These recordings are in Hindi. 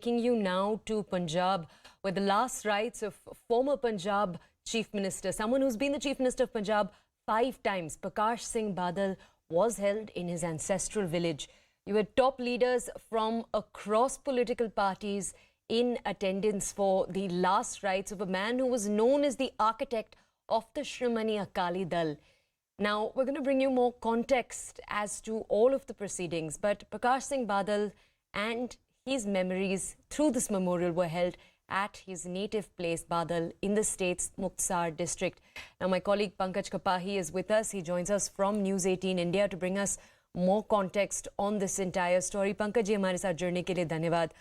Taking you now to Punjab, where the last rites of former Punjab Chief Minister, someone who's been the Chief Minister of Punjab 5 times, Prakash Singh Badal, was held in his ancestral village. You had top leaders from across political parties in attendance for the last rites of a man who was known as the architect of the Shrimani Akali Dal. Now, we're going to bring you more context as to all of the proceedings, but Prakash Singh Badal and his memories through this memorial were held at his native place, Badal, in the state's Muktsar district. Now, my colleague Pankaj Kapahi is with us. He joins us from News 18 India to bring us more context on this entire story. Pankaj जी, हमारे साथ जुड़ने के लिए धन्यवाद.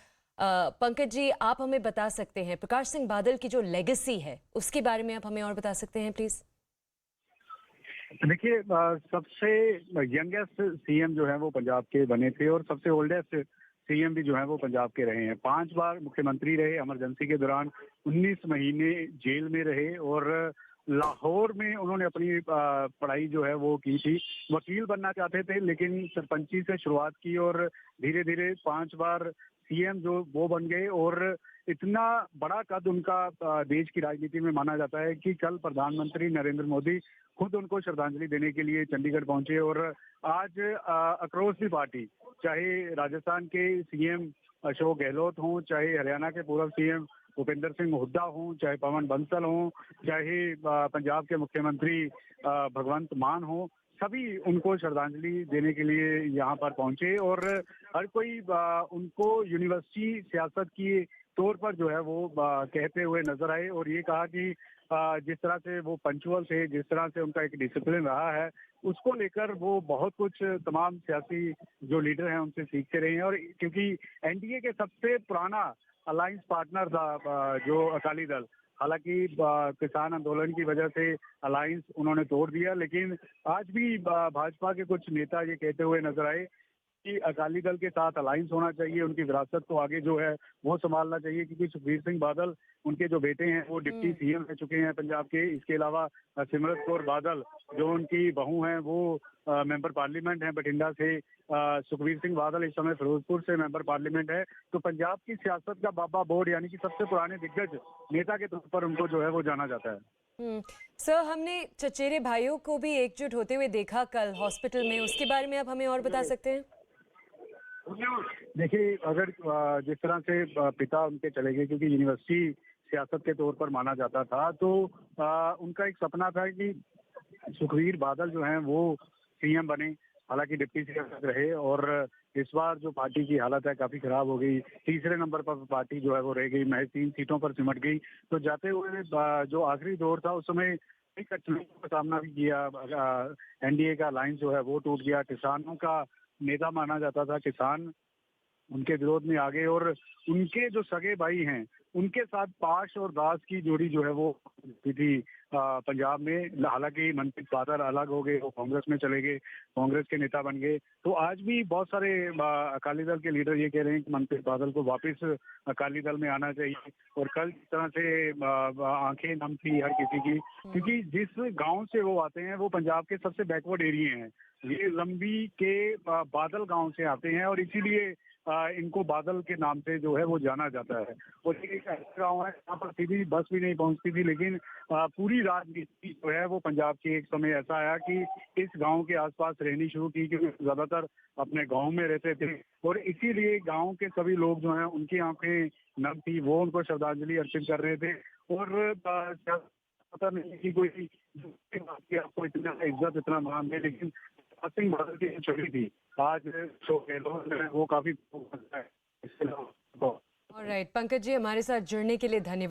पंकज जी, आप हमें बता सकते हैं प्रकाश सिंह बादल की जो लेगेसी है उसके बारे में आप हमें और बता सकते हैं प्लीज? देखिए, सबसे यंगेस्ट सीएम जो है वो पंजाब के बने थे और सबसे ओल्डेस्ट सीएम भी जो है वो पंजाब के रहे हैं. 5 बार मुख्यमंत्री रहे. इमरजेंसी के दौरान 19 महीने जेल में रहे और लाहौर में उन्होंने अपनी पढ़ाई जो है वो की थी. वकील बनना चाहते थे लेकिन सरपंची से शुरुआत की और धीरे धीरे 5 बार सीएम जो वो बन गए और इतना बड़ा कद उनका देश की राजनीति में माना जाता है कि कल प्रधानमंत्री नरेंद्र मोदी खुद उनको श्रद्धांजलि देने के लिए चंडीगढ़ पहुंचे. और आज अक्रॉस दी पार्टी, चाहे राजस्थान के सीएम अशोक गहलोत हों, चाहे हरियाणा के पूर्व सीएम भूपेंद्र सिंह हुड्डा हों, चाहे पवन बंसल हों, चाहे पंजाब के मुख्यमंत्री भगवंत मान हों, सभी उनको श्रद्धांजलि देने के लिए यहाँ पर पहुंचे और हर कोई उनको यूनिवर्सिटी सियासत की तौर पर जो है वो कहते हुए नजर आए और ये कहा कि जिस तरह से वो पंचुअल थे, जिस तरह से उनका एक डिसिप्लिन रहा है, उसको लेकर वो बहुत कुछ तमाम सियासी जो लीडर हैं उनसे सीखते रहे हैं. और क्योंकि एनडीए के सबसे पुराना अलायंस पार्टनर था जो अकाली दल, हालांकि किसान आंदोलन की वजह से अलायंस उन्होंने तोड़ दिया, लेकिन आज भी भाजपा के कुछ नेता ये कहते हुए नजर आए कि अकाली दल के साथ अलायंस होना चाहिए, उनकी विरासत को आगे जो है वो संभालना चाहिए, क्योंकि सुखबीर सिंह बादल उनके जो बेटे हैं वो डिप्टी सीएम रह चुके हैं पंजाब के. इसके अलावा सिमरत कौर बादल जो उनकी बहू हैं वो मेंबर पार्लियामेंट हैं बठिंडा से. सुखबीर सिंह बादल इस समय फिरोजपुर से मेंबर पार्लियामेंट है. तो पंजाब की सियासत का बाबा बोर्ड यानी कि सबसे पुराने दिग्गज नेता के तौर पर उनको जो है वो जाना जाता है. सर, हमने चचेरे भाइयों को भी एकजुट होते हुए देखा कल हॉस्पिटल में, उसके बारे में आप हमें और बता सकते हैं? देखिए, अगर जिस तरह से पिता उनके चले गए क्योंकि यूनिवर्सिटी सियासत के तौर पर माना जाता था, तो उनका एक सपना था कि सुखबीर बादल जो हैं वो सीएम बने. हालांकि डिप्टी सीएम रहे और इस बार जो पार्टी की हालत है काफी खराब हो गई. तीसरे नंबर पर पार्टी जो है वो रह गई, महज 3 सीटों पर सिमट गई. तो जाते हुए जो आखिरी दौर था उस समय कई कठिनाइयों का सामना भी किया. एनडीए का अलायंस जो है वो टूट गया. किसानों का नेता माना जाता था, किसान उनके विरोध में आ गए और उनके जो सगे भाई हैं उनके साथ पाश और दास की जोड़ी जो है वो थी पंजाब में. हालांकि मनप्रीत बादल अलग हो गए, वो कांग्रेस में चले गए, कांग्रेस के नेता बन गए. तो आज भी बहुत सारे अकाली दल के लीडर ये कह रहे हैं कि मनप्रीत बादल को वापस अकाली दल में आना चाहिए. और कल जिस तरह से आंखें नम थी हर किसी की, क्योंकि जिस गांव से वो आते हैं वो पंजाब के सबसे बैकवर्ड एरिया हैं. ये लंबी के बादल गांव से आते हैं और इसीलिए इनको बादल के नाम से जो है वो जाना जाता है. और एक ऐसा गाँव है जहाँ पर सीधी बस भी नहीं पहुंचती थी, लेकिन पूरी राजनीति जो है वो पंजाब की एक समय ऐसा आया कि इस गांव के आसपास रहनी शुरू की, क्योंकि ज्यादातर अपने गांव में रहते थे और इसीलिए गांव के सभी लोग जो हैं उनकी आंखें नम थी, वो उनको श्रद्धांजलि अर्पित कर रहे थे. और पता नहीं कि कोई आपको इतना इज्जत इतना मान दे, लेकिन सिंह बादल की छवि थी आज वो काफी. ऑलराइट, पंकज जी, हमारे साथ जुड़ने के लिए धन्यवाद.